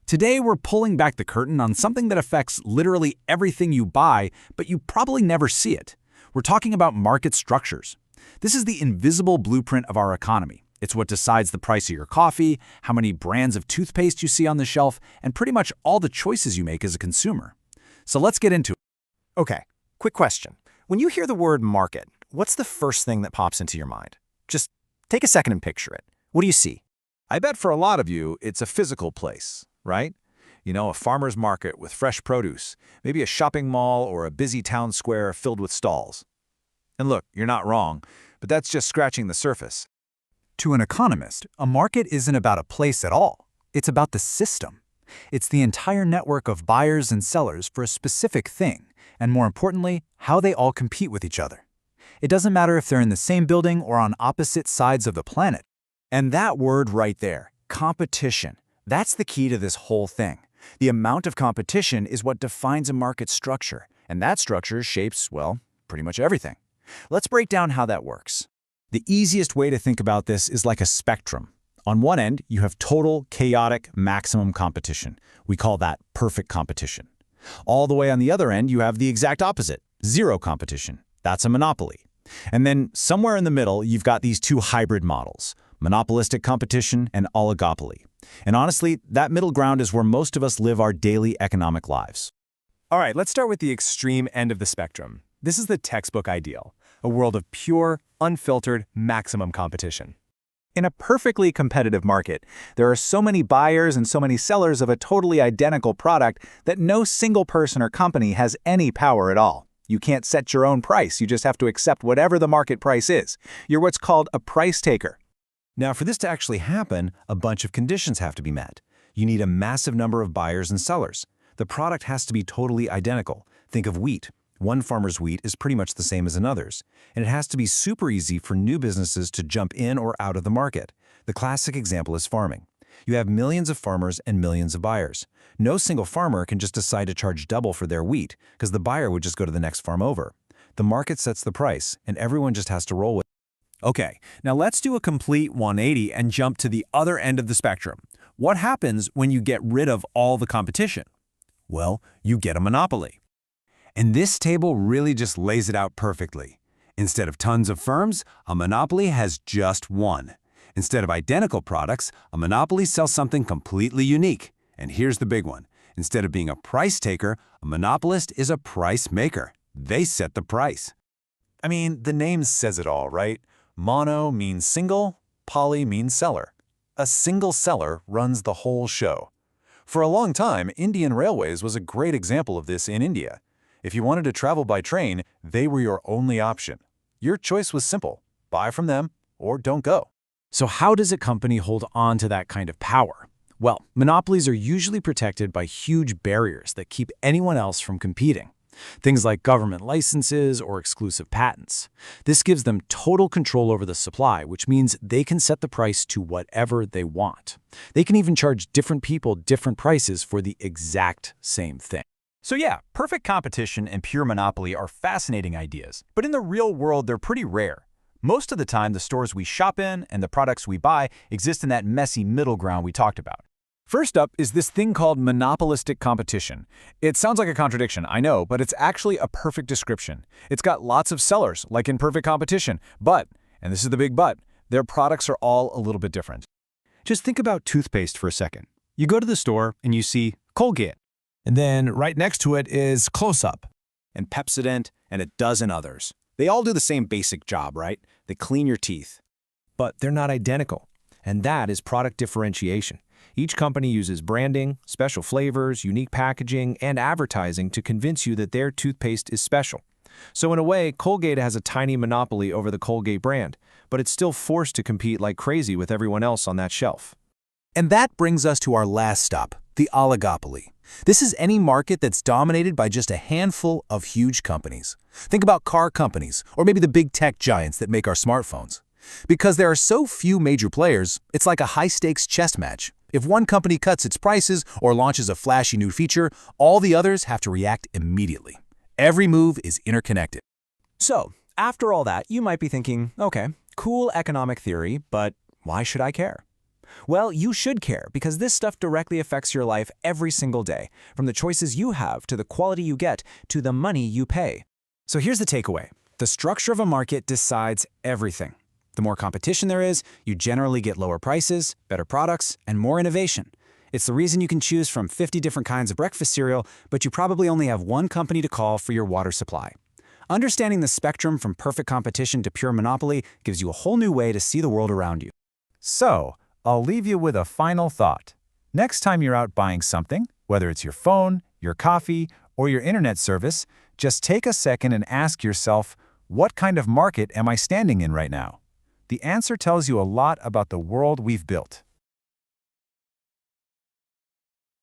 Today, we're pulling back the curtain on something that affects literally everything you buy, but you probably never see it. We're talking about market structures. This is the invisible blueprint of our economy. It's what decides the price of your coffee, how many brands of toothpaste you see on the shelf, and pretty much all the choices you make as a consumer. So let's get into it. Okay, quick question. When you hear the word market, what's the first thing that pops into your mind? Just take a second and picture it. What do you see? I bet for a lot of you, it's a physical place, right? You know, a farmer's market with fresh produce, maybe a shopping mall or a busy town square filled with stalls. And look, you're not wrong, but that's just scratching the surface. To an economist, a market isn't about a place at all. It's about the system. It's the entire network of buyers and sellers for a specific thing, and more importantly, how they all compete with each other. It doesn't matter if they're in the same building or on opposite sides of the planet. And that word right there, competition, that's the key to this whole thing. The amount of competition is what defines a market structure, and that structure shapes, well, pretty much everything. Let's break down how that works. The easiest way to think about this is like a spectrum. On one end, you have total, chaotic, maximum competition. We call that perfect competition. All the way on the other end, you have the exact opposite, zero competition. That's a monopoly. And then somewhere in the middle, you've got these two hybrid models, monopolistic competition and oligopoly. And honestly, that middle ground is where most of us live our daily economic lives. All right, let's start with the extreme end of the spectrum. This is the textbook ideal, a world of pure, unfiltered, maximum competition. In a perfectly competitive market, there are so many buyers and so many sellers of a totally identical product that no single person or company has any power at all. You can't set your own price, you just have to accept whatever the market price is. You're what's called a price taker. Now, for this to actually happen, a bunch of conditions have to be met. You need a massive number of buyers and sellers. The product has to be totally identical. Think of wheat. One farmer's wheat is pretty much the same as another's. And it has to be super easy for new businesses to jump in or out of the market. The classic example is farming. You have millions of farmers and millions of buyers. No single farmer can just decide to charge double for their wheat, because the buyer would just go to the next farm over. The market sets the price, and everyone just has to roll with it. Okay, now let's do a complete 180 and jump to the other end of the spectrum. What happens when you get rid of all the competition? Well, you get a monopoly. And this table really just lays it out perfectly. Instead of tons of firms, a monopoly has just one. Instead of identical products, a monopoly sells something completely unique. And here's the big one. Instead of being a price taker, a monopolist is a price maker. They set the price. I mean, the name says it all, right? Mono means single, poly means seller. A single seller runs the whole show. For a long time, Indian Railways was a great example of this in India. If you wanted to travel by train, they were your only option. Your choice was simple: buy from them or don't go. So how does a company hold on to that kind of power? Well, monopolies are usually protected by huge barriers that keep anyone else from competing. Things like government licenses or exclusive patents. This gives them total control over the supply, which means they can set the price to whatever they want. They can even charge different people different prices for the exact same thing. So yeah, perfect competition and pure monopoly are fascinating ideas, but in the real world, they're pretty rare. Most of the time, the stores we shop in and the products we buy exist in that messy middle ground we talked about. First up is this thing called monopolistic competition. It sounds like a contradiction, I know, but it's actually a perfect description. It's got lots of sellers, like in perfect competition, but, and this is the big but, their products are all a little bit different. Just think about toothpaste for a second. You go to the store and you see Colgate, and then right next to it is Close-Up, and Pepsodent, and a dozen others. They all do the same basic job, right? They clean your teeth. But they're not identical, and that is product differentiation. Each company uses branding, special flavors, unique packaging, and advertising to convince you that their toothpaste is special. So in a way, Colgate has a tiny monopoly over the Colgate brand, but it's still forced to compete like crazy with everyone else on that shelf. And that brings us to our last stop, the oligopoly. This is any market that's dominated by just a handful of huge companies. Think about car companies, or maybe the big tech giants that make our smartphones. Because there are so few major players, it's like a high-stakes chess match. If one company cuts its prices or launches a flashy new feature, all the others have to react immediately. Every move is interconnected. So, after all that, you might be thinking, okay, cool economic theory, but why should I care? Well, you should care because this stuff directly affects your life every single day, from the choices you have to the quality you get to the money you pay. So here's the takeaway. The structure of a market decides everything. The more competition there is, you generally get lower prices, better products, and more innovation. It's the reason you can choose from 50 different kinds of breakfast cereal, but you probably only have one company to call for your water supply. Understanding the spectrum from perfect competition to pure monopoly gives you a whole new way to see the world around you. So, I'll leave you with a final thought. Next time you're out buying something, whether it's your phone, your coffee, or your internet service, just take a second and ask yourself, what kind of market am I standing in right now? The answer tells you a lot about the world we've built.